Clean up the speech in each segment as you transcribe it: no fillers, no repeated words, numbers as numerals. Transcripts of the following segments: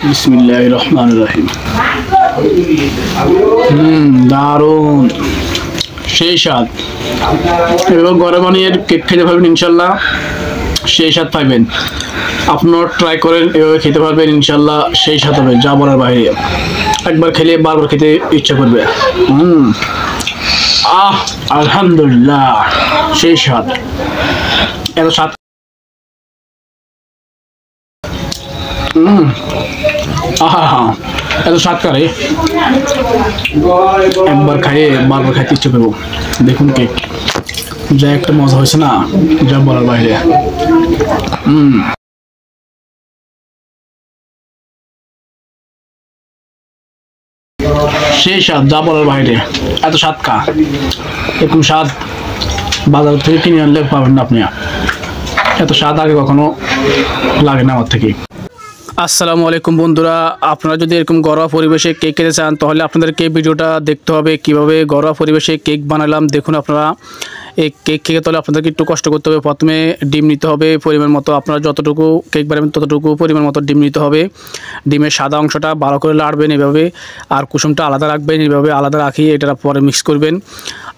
বিসমিল্লাহির রহমানির রহিম। দারুন, সেই স্বাদ। এবং ঘরে বানিয়ে কেক খেতে পারবেন ইনশাল্লাহ, সেই স্বাদ পাইবেন। আপনারা ট্রাই করেন, এভাবে খেতে পারবেন ইনশাল্লাহ, সেই স্বাদ হবে যা বলার বাইরে। একবার খেলে বারবার খেতে ইচ্ছা করবে। আলহামদুলিল্লাহ, সেই স্বাদ। এত স্বাদ এত স্বাদ করে একবার খাইয়ে বারবার খাইতে ইচ্ছে করবো। দেখুন কেক যা একটা মজা হয়েছে না, যা বলার বাইরে। সেই স্বাদ যা বলার বাইরে, এত স্বাদ কা এরকম স্বাদ বাজার থেকে কিনে আনলে পাবেন না আপনি। এত স্বাদ আগে কখনো লাগে না আমার থেকে। আসসালামু আলাইকুম বন্ধুরা, আপনারা যদি এরকম ঘরোয়া পরিবেশে কেক খেতে চান তাহলে আপনাদেরকে ভিডিওটা দেখতে হবে কিভাবে ঘরোয়া পরিবেশে কেক বানালাম। দেখুন আপনারা এই কেক খেতে তাহলে আপনাদেরকে একটু কষ্ট করতে হবে। প্রথমে ডিম নিতে হবে পরিমাণ মতো, আপনারা যতটুকু কেক বানাবেন ততটুকু পরিমাণ মতো ডিম নিতে হবে। ডিমের সাদা অংশটা ভালো করে লাড়বেন এভাবে, আর কুসুমটা আলাদা রাখবেন। এইভাবে আলাদা রাখিয়ে এটা পরে মিক্স করবেন।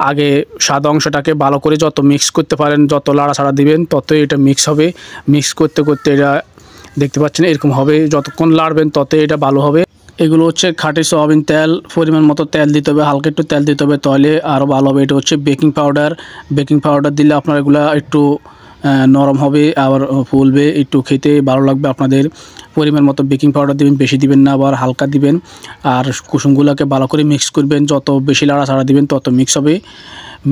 আগে সাদা অংশটাকে ভালো করে যত মিক্স করতে পারেন, যত লাড়াছাড়া দিবেন ততই এটা মিক্স হবে। মিক্স করতে করতে এটা দেখতে পাচ্ছেন এরকম হবে, যতক্ষণ লাড়বেন ততই এটা ভালো হবে। এগুলো হচ্ছে খাঁটি সয়াবিন তেল, পরিমাণ মতো তেল দিতে হবে, হালকা একটু তেল দিতে হবে, তাহলে আরও ভালো হবে। এটা হচ্ছে বেকিং পাউডার। বেকিং পাউডার দিলে আপনার এগুলো একটু নরম হবে, আবার ফুলবে, একটু খেতে ভালো লাগবে আপনাদের। পরিমাণ মতো বেকিং পাউডার দিবেন, বেশি দিবেন না, আবার হালকা দিবেন। আর কুসুমগুলোকে ভালো করে মিক্স করবেন, যত বেশি লাড়াছাড়া দিবেন তত মিক্স হবে।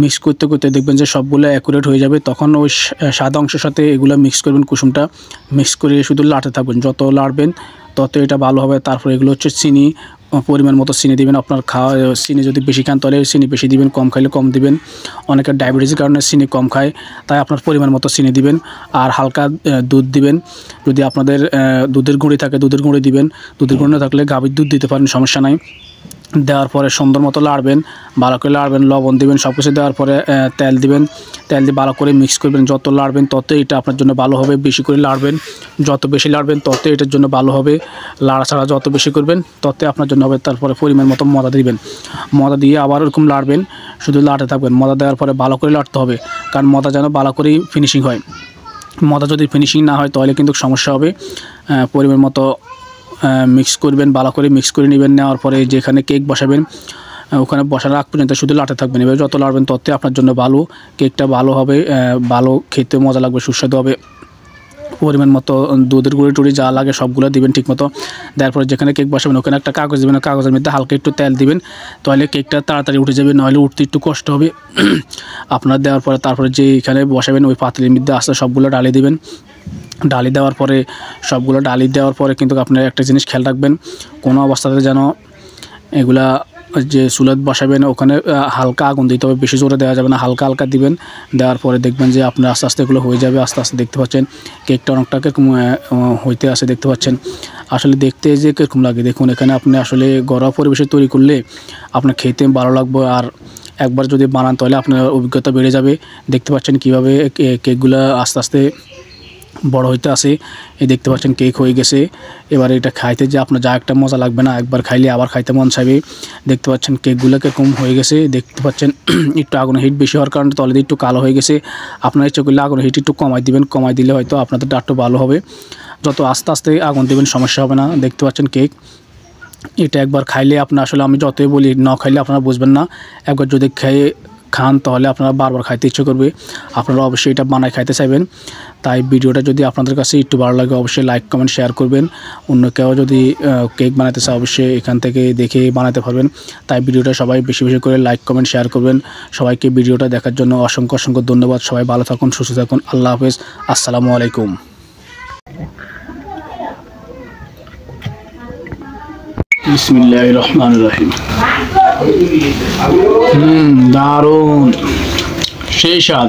মিক্স করতে করতে দেখবেন যে সবগুলো অ্যাকুরেট হয়ে যাবে, তখন ওই সাদা অংশের সাথে এগুলো মিক্স করবেন। কুসুমটা মিক্স করে শুধু লাড়তে থাকবেন, যত লাড়বেন তত এটা ভালো হবে। তারপরে এগুলো হচ্ছে চিনি, পরিমাণ মতো চিনি দিবেন। আপনার খাওয়া চিনি যদি বেশি খান তাহলে চিনি বেশি দিবেন, কম খাইলে কম দিবেন। অনেকের ডায়াবেটিসের কারণে চিনি কম খায়, তাই আপনার পরিমাণ মতো চিনি দিবেন। আর হালকা দুধ দিবেন। যদি আপনাদের দুধের গুঁড়ি থাকে দুধের গুঁড়ি দিবেন, দুধের গুঁড়ি না থাকলে গাভীর দুধ দিতে পারেন, সমস্যা নাই। দেওয়ার পরে সুন্দর মতো লাড়বেন, ভালো করে লাড়বেন, লবণ দিবেন, সব কিছু দেওয়ার পরে তেল দিবেন। তেল দিয়ে ভালো করে মিক্স করবেন। যত লাড়বেন তত এটা আপনার জন্য ভালো হবে। বেশি করে লাড়বেন, যত বেশি লাড়বেন তত এটার জন্য ভালো হবে। লাড়াছাড়া যত বেশি করবেন তত আপনার জন্য হবে। তারপরে পরিমাণ মতো ময়দা দিবেন, ময়দা দিয়ে আবার এরকম লাড়বেন, শুধু লাড়তে থাকবেন। ময়দা দেওয়ার পরে ভালো করে লাড়তে হবে, কারণ ময়দা যেন ভালো করেই ফিনিশিং হয়। ময়দা যদি ফিনিশিং না হয় তাহলে কিন্তু সমস্যা হবে। পরিমাণ মতো মিক্স করবেন, ভালো করে মিক্স করে নেবেন। নেওয়ার পরে যেখানে কেক বসাবেন ওখানে বসার আগ পর্যন্ত শুধু লাড়তে থাকবেন। এবার যত লাড়বেন ততই আপনার জন্য ভালো, কেকটা ভালো হবে, ভালো খেতে মজা লাগবে, সুস্বাদু হবে। পরিমাণ মতো দুধের গুঁড়ি টুড়ি যা লাগে সবগুলো দিবেন ঠিক মতো। দেওয়ার পরে যেখানে কেক বসাবেন ওখানে একটা কাগজ দেবেন, কাগজের মধ্যে হালকা একটু তেল দিবেন, তাহলে কেকটা তাড়াতাড়ি উঠে যাবে, নাহলে উঠতে একটু কষ্ট হবে আপনার। দেওয়ার পরে তারপরে যে এখানে বসাবেন ওই পাতিলের মধ্যে আস্তে সবগুলো ডালি দিবেন। ডালি দেওয়ার পরে সবগুলো ডালি দেওয়ার পরে কিন্তু আপনার একটা জিনিস খেয়াল রাখবেন, কোনো অবস্থাতে যেন এগুলা যে চুলাত বসাবেন ওখানে হালকা আগুন দিতে হবে, বেশি জোরে দেওয়া যাবে না, হালকা হালকা দিবেন। দেওয়ার পরে দেখবেন যে আপনার আস্তে আস্তে এগুলো হয়ে যাবে। আস্তে আস্তে দেখতে পাচ্ছেন কেকটা অনেকটা কীরকম হইতে আসে, দেখতে পাচ্ছেন। আসলে দেখতে যে কীরকম লাগে দেখুন। এখানে আপনি আসলে ঘরোয়া পরিবেশে তৈরি করলে আপনার খেতে ভালো লাগবে, আর একবার যদি বানান তাহলে আপনার অভিজ্ঞতা বেড়ে যাবে। দেখতে পাচ্ছেন কীভাবে কেকগুলো আস্তে আস্তে বড় হইতে আসে। এই দেখতে পাচ্ছেন কেক হয়ে গেছে। এবার এটা খাইতে যে আপনার যা একটা মজা লাগবে না, একবার খাইলে আবার খাইতে মন চাইবে। দেখতে পাচ্ছেন কেকগুলোকে কম হয়ে গেছে, দেখতে পাচ্ছেন একটু আগুনের হিট বেশি হওয়ার কারণে তলে একটু কালো হয়ে গেছে। আপনার ইচ্ছে করলে আগুনের হিট একটু কমাই দিবেন, কমাই দিলে হয়তো আপনাদেরটা একটু ভালো হবে। যত আস্তে আস্তে আগুন দেবেন সমস্যা হবে না। দেখতে পাচ্ছেন কেক, এটা একবার খাইলে আপনার আসলে আমি যতই বলি না খাইলে আপনারা বুঝবেন না। একবার যদি খেয়ে খান তাহলে আপনারা বারবার খাইতে ইচ্ছে করবে, আপনারা অবশ্যই এটা বানায় খাইতে চাইবেন। তাই ভিডিওটা যদি আপনাদের কাছে একটু ভালো লাগে অবশ্যই লাইক কমেন্ট শেয়ার করবেন। অন্য কেউ যদি কেক বানাতে চায় অবশ্যই এখান থেকে দেখে বানাতে পারবেন। তাই ভিডিওটা সবাই বেশি বেশি করে লাইক কমেন্ট শেয়ার করবেন। সবাইকে ভিডিওটা দেখার জন্য অসংখ্য অসংখ্য ধন্যবাদ। সবাই ভালো থাকুন, সুস্থ থাকুন। আল্লাহ হাফেজ, আসসালামু আলাইকুম। বিসমিল্লাহির রহমানির রহিম। দারুন, সেই স্বাদ।